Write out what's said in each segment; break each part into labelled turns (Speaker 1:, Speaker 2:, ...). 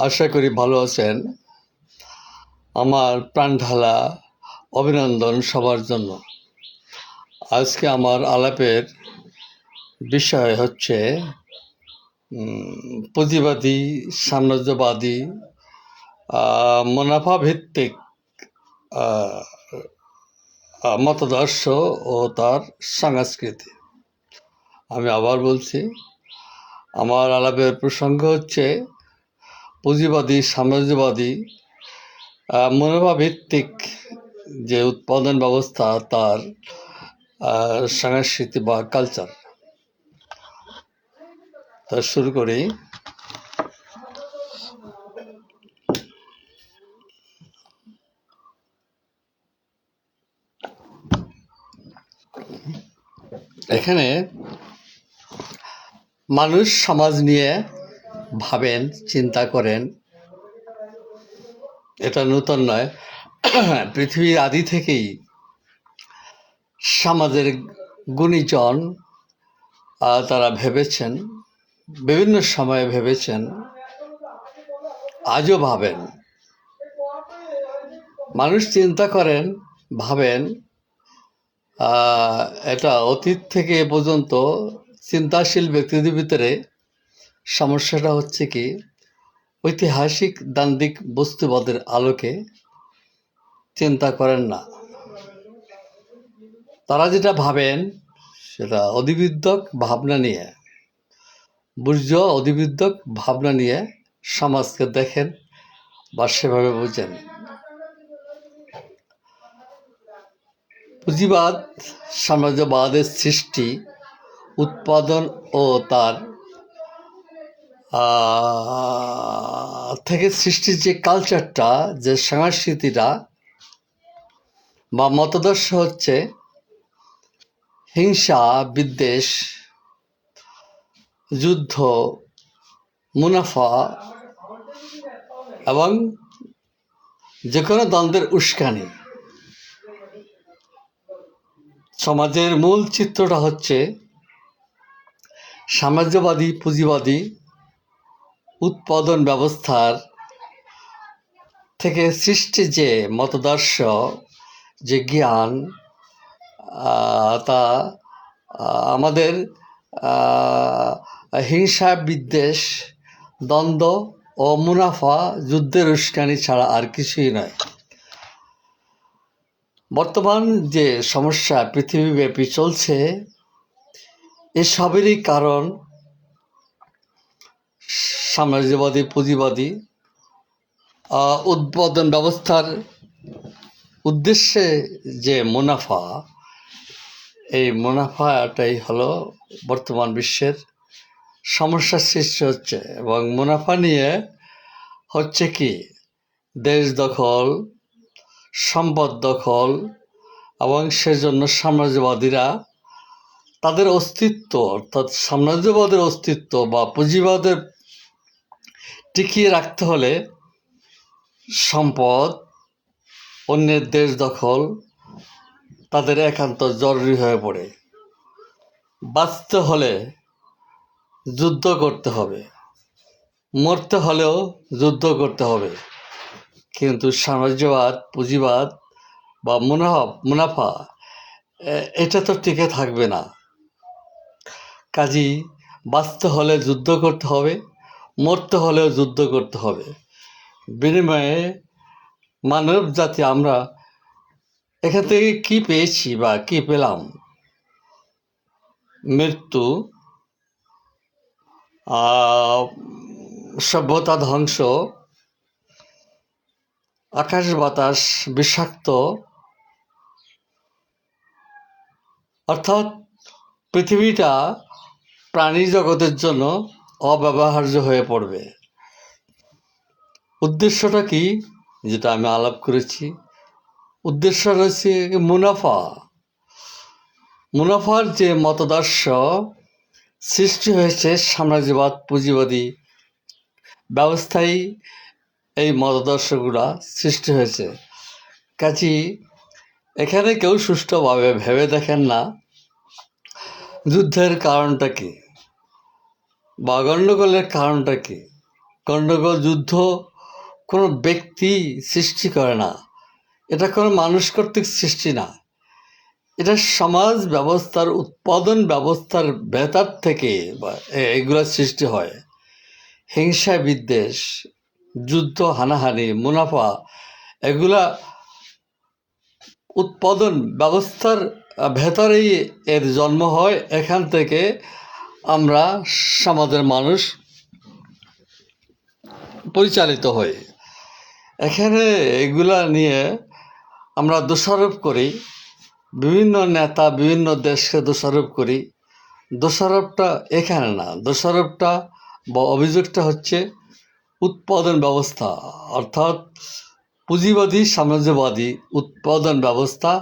Speaker 1: আশা করি ভালো আছেন। আমার প্রাণঢালা অভিনন্দন সবার জন্য। আজকে আমার আলাপের বিষয় হচ্ছে পুঁজিবাদী, সাম্রাজ্যবাদী, মুনাফাভিত্তিক মতাদর্শ ও তার সংস্কৃতি। আমি আবার বলছি, আমার আলাপের প্রসঙ্গ হচ্ছে পুঁজিবাদী, সাম্রাজ্যবাদী, মুনাফাভিত্তিক যে উৎপাদন ব্যবস্থা, তার সংস্কৃতি বা কালচার। তা শুরু করি। এখানে মানুষ সমাজ নিয়ে ভাবেন, চিন্তা করেন, এটা নূতন নয়। পৃথিবীর আদি থেকেই সমাজের গুণীজন তারা ভেবেছেন, বিভিন্ন সময়ে ভেবেছেন, আজও ভাবেন। মানুষ চিন্তা করেন, ভাবেন, এটা অতীত থেকে এ পর্যন্ত চিন্তাশীল ব্যক্তিদের ভিতরে সমস্যাটা হচ্ছে কি, ঐতিহাসিক দ্বান্দ্বিক বস্তুবাদের আলোকে চিন্তা করেন না। তারা যেটা ভাবেন সেটা অধিবিদ্যক ভাবনা নিয়ে, বুর্জোয়া অধিবিদ্যক ভাবনা নিয়ে সমাজকে দেখেন বা সেভাবে বুঝেন। পুঁজিবাদ, সাম্রাজ্যবাদের সৃষ্টি, উৎপাদন ও তার থেকে সৃষ্টির যে কালচারটা, যে সংস্কৃতিটা বা মতাদর্শ হচ্ছে হিংসা, বিদ্বেষ, যুদ্ধ, মুনাফা এবং যে কোনো দ্বন্দ্বের উস্কানি। সমাজের মূল চিত্রটা হচ্ছে সাম্রাজ্যবাদী, পুঁজিবাদী উৎপাদন ব্যবস্থার থেকে সৃষ্টি যে মতাদর্শ, যে জ্ঞান, তা আমাদের হিংসা, বিদ্বেষ, দ্বন্দ্ব ও মুনাফা, যুদ্ধের উস্কানি ছাড়া আর কিছুই নয়। বর্তমান যে সমস্যা পৃথিবীব্যাপী চলছে, এসবেরই কারণ সাম্রাজ্যবাদী, পুঁজিবাদী উৎপাদন ব্যবস্থার উদ্দেশ্যে যে মুনাফা, এই মুনাফাটাই হলো বর্তমান বিশ্বের সমস্যার সৃষ্টি হচ্ছে। এবং মুনাফা নিয়ে হচ্ছে কি, দেশ দখল, সম্পদ দখল, এবং সেজন্য সাম্রাজ্যবাদীরা তাদের অস্তিত্ব, অর্থাৎ সাম্রাজ্যবাদের অস্তিত্ব বা পুঁজিবাদের টিকিয়ে রাখতে হলে সম্পদ, অন্যের দেশ দখল তাদের একান্ত জরুরি হয়ে পড়ে। বাঁচতে হলে যুদ্ধ করতে হবে, মরতে হলেও যুদ্ধ করতে হবে। কিন্তু সাম্রাজ্যবাদ, পুঁজিবাদ বা মুনাফা এটা তো টিকে থাকবে না। কাজেই বাঁচতে হলে যুদ্ধ করতে হবে, মরতে হলেও যুদ্ধ করতে হবে। বিনিময়ে মানব জাতি আমরা এখান থেকে কি পেয়েছি বা কি পেলাম? মৃত্যু, সভ্যতা ধ্বংস, আকাশ বাতাস বিষাক্ত, অর্থাৎ পৃথিবীটা প্রাণী জগতের জন্য অব্যবহার্য হয়ে পড়বে। উদ্দেশ্যটা কি, যেটা আমি আলাপ করেছি, উদ্দেশ্য রয়েছে মুনাফা। মুনাফার যে মতাদর্শ সৃষ্টি হয়েছে সাম্রাজ্যবাদ, পুঁজিবাদী ব্যবস্থায় এই মতাদর্শগুলা সৃষ্টি হয়েছে। কাজেই এখানে কেউ সুষ্ঠুভাবে ভেবে দেখেন না যুদ্ধের কারণটা কি বা গণ্ডগোলের কারণটা কি? গণ্ডগোল, যুদ্ধ কোনো ব্যক্তি সৃষ্টি করে না, এটা কোনো মানুষ কর্তৃক সৃষ্টি না, এটা সমাজ ব্যবস্থার, উৎপাদন ব্যবস্থার ভেতর থেকে এগুলো সৃষ্টি হয়। হিংসা, বিদ্বেষ, যুদ্ধ, হানাহানি, মুনাফা, এগুলা উৎপাদন ব্যবস্থার ভেতরেই এর জন্ম হয়। এখান থেকে আমরা সমাজের মানুষ পরিচালিত হই। এখানে এগুলা নিয়ে আমরা দোষারোপ করি, বিভিন্ন নেতা, বিভিন্ন দেশকে দোষারোপ করি। দোষারোপটা এখানে না, দোষারোপটা বা অভিযোগটা হচ্ছে উৎপাদন ব্যবস্থা, অর্থাৎ পুঁজিবাদী সাম্রাজ্যবাদী উৎপাদন ব্যবস্থা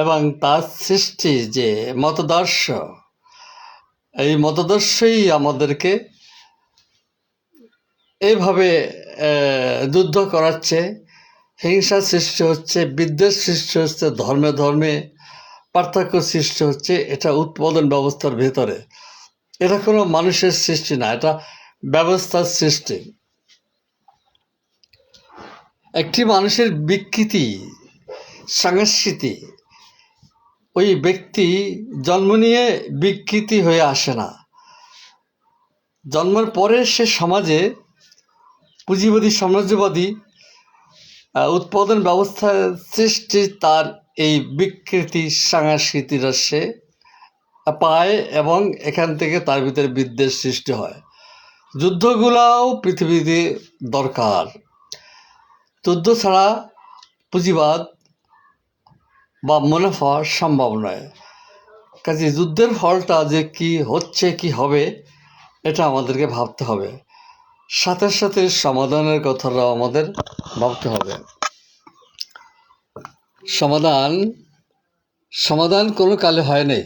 Speaker 1: এবং তার সৃষ্টি যে মতাদর্শ, এই মতাদর্শই আমাদেরকে এইভাবে যুদ্ধ করাচ্ছে, হিংসা সৃষ্টি হচ্ছে, বিদ্বেষ সৃষ্টি হচ্ছে, ধর্মে ধর্মে পার্থক্য সৃষ্টি হচ্ছে। এটা উৎপাদন ব্যবস্থার ভেতরে, এটা কোনো মানুষের সৃষ্টি না, এটা ব্যবস্থার সৃষ্টি। একটি মানুষের বিকৃতি, সংস্কৃতি, ওই ব্যক্তি জন্ম নিয়ে বিকৃতি হয়ে আসে না, জন্মের পরে সে সমাজে পুঁজিবাদী সাম্রাজ্যবাদী উৎপাদন ব্যবস্থার সৃষ্টি, তার এই বিকৃতি সংস্কৃতিটা সে পায় এবং এখান থেকে তার ভিতরে বিদ্বেষ সৃষ্টি হয়। যুদ্ধগুলাও পৃথিবীতে দরকার, যুদ্ধ ছাড়া পুঁজিবাদ বা মুনাফা সম্ভব নয়। কাজে যুদ্ধের ফলটা যে কি হচ্ছে, কি হবে, এটা আমাদেরকে ভাবতে হবে। সাথে সাথে সমাধানের কথাটাও আমাদের ভাবতে হবে। সমাধান কোনো কালে হয় নাই।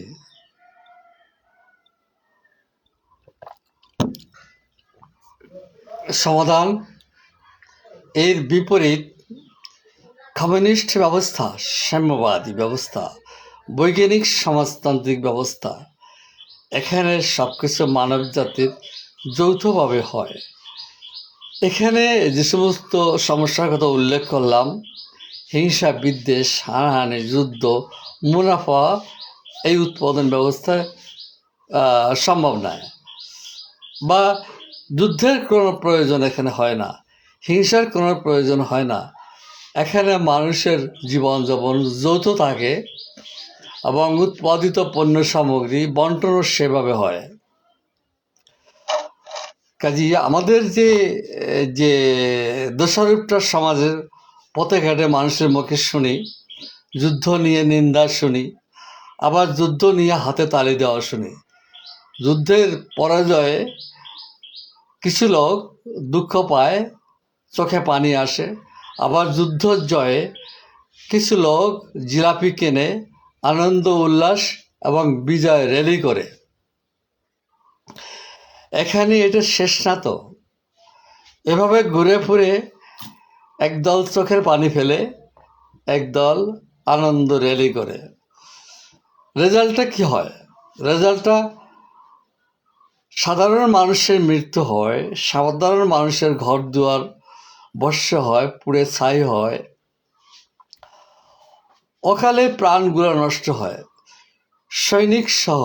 Speaker 1: সমাধান এর বিপরীত কমিউনিস্ট ব্যবস্থা, সাম্যবাদী ব্যবস্থা, বৈজ্ঞানিক সমাজতান্ত্রিক ব্যবস্থা। এখানে সব কিছু মানব জাতির যৌথভাবে হয়। এখানে যে সমস্ত সমস্যার কথা উল্লেখ করলাম, হিংসা, বিদ্বেষ, হানাহানি, যুদ্ধ, মুনাফা, এই উৎপাদন ব্যবস্থায় সম্ভব নয়, বা যুদ্ধের কোনো প্রয়োজন এখানে হয় না, হিংসার কোনো প্রয়োজন হয় না। এখানে মানুষের জীবনযাপন যৌথ থাকে এবং উৎপাদিত পণ্য সামগ্রী বন্টনও সেভাবে হয়। কাজে আমাদের যে দোষারোপটা সমাজের পথে ঘাটে মানুষের মুখে শুনি, যুদ্ধ নিয়ে নিন্দা শুনি, আবার যুদ্ধ নিয়ে হাতে তালি দেওয়া শুনি। যুদ্ধের পরাজয়ে কিছু লোক দুঃখ পায়, চোখে পানি আসে, আবার যুদ্ধ জয়ে কিছু লোক জিলাপি কেনে, আনন্দ উল্লাস এবং বিজয় র্যালি করে। এখানে এটা শেষ না তো, এভাবে ঘুরে ফুরে একদল চোখের পানি ফেলে, একদল আনন্দ র্যালি করে। রেজাল্টটা কি হয়? রেজাল্টটা সাধারণ মানুষের মৃত্যু হয়, সাধারণ মানুষের ঘর দুয়ার ভস্ম হয়, পুড়ে ছাই হয়, অকালে প্রাণগুলো নষ্ট হয়। সৈনিক সহ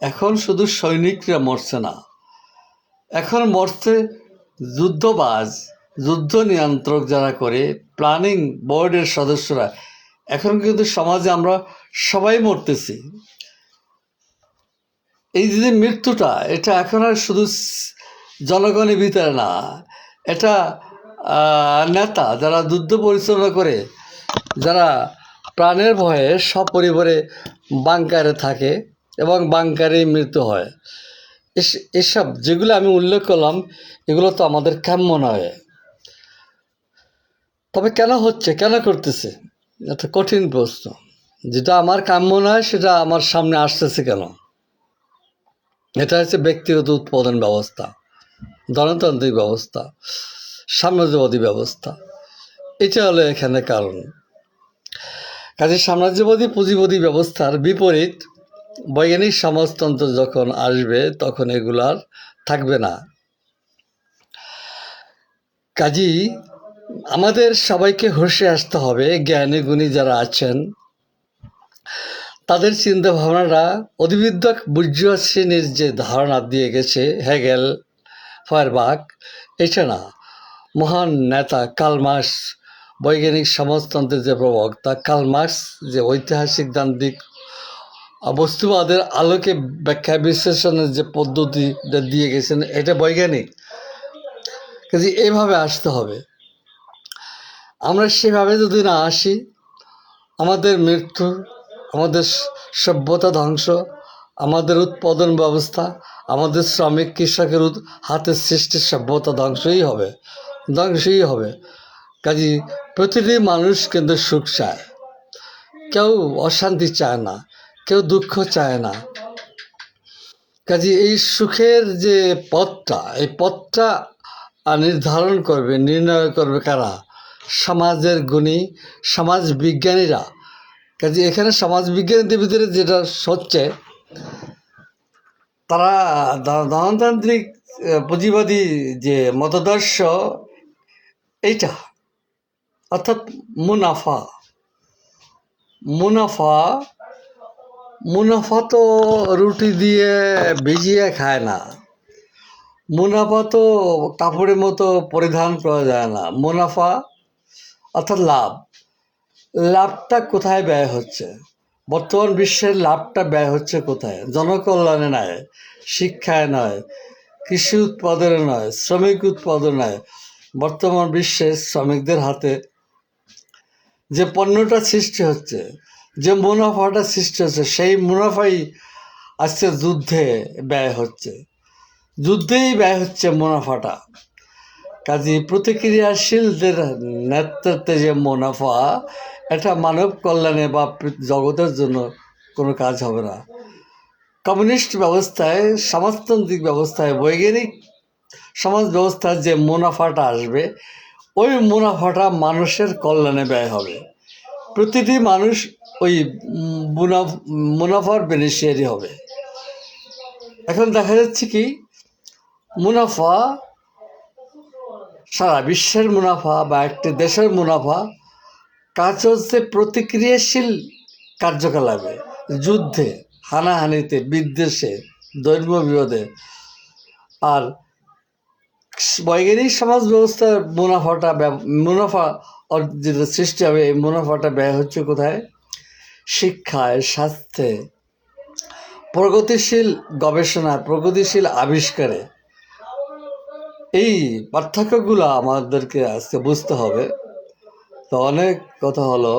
Speaker 1: এখন শুধু সৈনিকরা মরছে না, এখন মরছে যুদ্ধবাজ, যুদ্ধ নিয়ন্ত্রক যারা করে, প্ল্যানিং বোর্ডের সদস্যরা। এখন কিন্তু সমাজে আমরা সবাই মরতেছি। এই যে মৃত্যুটা, এটা এখন আর শুধু জনগণের ভিতরে না, এটা নেতা যারা যুদ্ধ পরিচালনা করে, যারা প্রাণের ভয়ে সপরিবারে বাংকারে থাকে এবং বাংকারেই মৃত্যু হয়। এসব যেগুলো আমি উল্লেখ করলাম, এগুলো তো আমাদের কাম্য নয়। তবে কেন হচ্ছে, কেন করতেছে, একটা কঠিন প্রশ্ন। যেটা আমার কাম্য নয় সেটা আমার সামনে আসতেছে কেন? এটা হচ্ছে ব্যক্তিগত উৎপাদন ব্যবস্থা, গণতান্ত্রিক ব্যবস্থা, সাম্রাজ্যবাদী ব্যবস্থা। এটা হলো এখানে কারণ। কাজে সাম্রাজ্যবাদী পুঁজিবাদী ব্যবস্থার বিপরীত বৈজ্ঞানিক সমাজতন্ত্র যখন আসবে তখন এগুলার থাকবে না। কাজেই আমাদের সবাইকে হুঁশে আসতে হবে। জ্ঞানী গুণী যারা আছেন তাদের চিন্তা ভাবনাটা অধিবিদ্য বুর্জোয়া শ্রেণীর যে ধারণা দিয়ে গেছে হেগেল, ফায়ারবাক, এটা না। মহান নেতা কার্ল মার্কস, বৈজ্ঞানিক সমাজতন্ত্রের যে প্রবক্তা কার্ল মার্কস, যে ঐতিহাসিক দান্দিক বস্তুবাদের আলোকে ব্যাখ্যা বিশ্লেষণের যে পদ্ধতিটা দিয়ে গেছেন, এটা বৈজ্ঞানিক। কাজে এইভাবে আসতে হবে। আমরা সেভাবে যদি না আসি, আমাদের মৃত্যু, আমাদের সভ্যতা ধ্বংস, আমাদের উৎপাদন ব্যবস্থা, আমাদের শ্রমিক কৃষকের হাতের সৃষ্টির সভ্যতা ধ্বংসই হবে। কাজে প্রতিটি মানুষ কিন্তু সুখ চায়, কেউ অশান্তি চায় না, কেউ দুঃখ চায় না। কাজে এই সুখের যে পথটা, এই পথটা নির্ণয় করবে কারা? সমাজের গুণী সমাজ বিজ্ঞানীরা। কাজে এখানে সমাজ বিজ্ঞানীদের ভিতরে যেটা হচ্ছে, তারা ধনতান্ত্রিক পুঁজিবাদী যে মতাদর্শ, এইটা অর্থাৎ মুনাফা তো রুটি দিয়ে ভিজিয়ে খায় না, মুনাফা তো কাপড়ের মতো পরিধান করা যায় না। মুনাফা অর্থাৎ লাভটা কোথায় ব্যয় হচ্ছে? বর্তমান বিশ্বের লাভটা ব্যয় হচ্ছে কোথায়? জনকল্যাণে নয়, শিক্ষায় নয়, কৃষি উৎপাদনে নয়, শ্রমিক উৎপাদনে নয়। বর্তমান বিশ্বে শ্রমিকদের হাতে যে পণ্যটা সৃষ্টি হচ্ছে, যে মুনাফাটা সৃষ্টি হচ্ছে, সেই মুনাফাই আজকে যুদ্ধেই ব্যয় হচ্ছে মুনাফাটা। কাজে প্রতিক্রিয়াশীলদের নেতৃত্বে যে মুনাফা, এটা মানব কল্যাণে বা জগতের জন্য কোনো কাজ হবে না। কমিউনিস্ট ব্যবস্থায়, সমাজতান্ত্রিক ব্যবস্থায়, বৈজ্ঞানিক সমাজ ব্যবস্থায় যে মুনাফাটা আসবে, ওই মুনাফাটা মানুষের কল্যাণে ব্যয় হবে। প্রতিটি মানুষ ওই মুনাফার বেনিফিশিয়ারি হবে। এখন দেখা যাচ্ছে কি, মুনাফা, সারা বিশ্বের মুনাফা বা একটি দেশের মুনাফা কাজ হচ্ছে প্রতিক্রিয়াশীল কার্যকলাপে, যুদ্ধে, হানাহানিতে, বিদ্বেষে, ধর্ম বিরোধে। আর বৈজ্ঞানিক সমাজ ব্যবস্থার মুনাফা যেটা সৃষ্টি হবে, এই মুনাফাটা ব্যয় হচ্ছে কোথায়? শিক্ষায়, স্বাস্থ্যে, প্রগতিশীল গবেষণা, প্রগতিশীল আবিষ্কারে। এই পার্থক্যগুলো আমাদেরকে আজকে বুঝতে হবে। তো অনেক কথা হলো।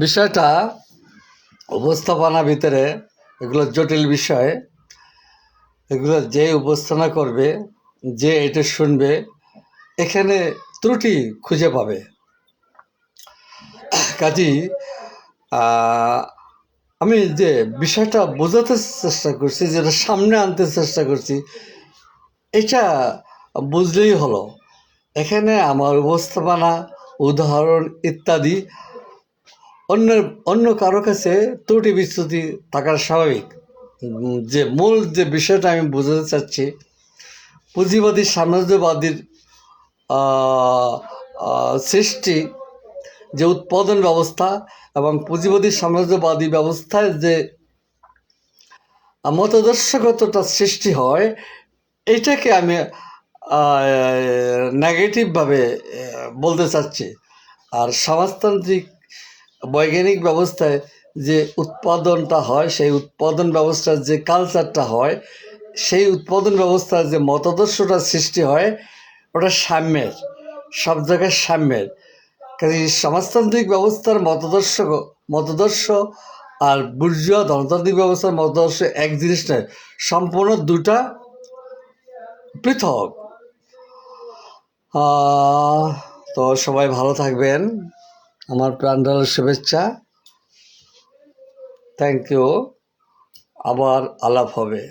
Speaker 1: বিষয়টা উপস্থাপনা ভিতরে, এগুলো জটিল বিষয়। এগুলো যে উপস্থাপনা করবে, যে এটা শুনবে, এখানে ত্রুটি খুঁজে পাবে। কাজেই আমি যে বিষয়টা বোঝাতে চেষ্টা করছি, যেটা সামনে আনতে চেষ্টা করছি, এটা বুঝলেই হলো। এখানে আমার উপস্থাপনা, উদাহরণ ইত্যাদি অন্য কারো কাছে ত্রুটি বিচ্যুতি থাকার স্বাভাবিক। যে মূল যে বিষয়টা আমি বোঝাতে চাচ্ছি, পুঁজিবাদী সাম্রাজ্যবাদীর সৃষ্টি, যে উৎপাদন ব্যবস্থা এবং পুঁজিবাদী সাম্রাজ্যবাদী ব্যবস্থায় যে মতাদর্শগতটা সৃষ্টি হয়, এইটাকে আমি নেগেটিভভাবে বলতে চাচ্ছি। আর সমাজতান্ত্রিক বৈজ্ঞানিক ব্যবস্থায় যে উৎপাদনটা হয়, সেই উৎপাদন ব্যবস্থার যে কালচারটা হয়, সেই উৎপাদন ব্যবস্থার যে মতাদর্শটা সৃষ্টি হয়, ওটা সাম্যের, সব জায়গায় সাম্যের। কাজে সমাজতান্ত্রিক ব্যবস্থার মতাদর্শ আর বুর্জোয়া ধনতান্ত্রিক ব্যবস্থার মতাদর্শ এক জিনিস নয়, সম্পূর্ণ দুটা পৃথক। তো সবাই ভালো থাকবেন, আমার প্রাণঢাল শুভেচ্ছা। Thank you. আবার আলাপ হবে।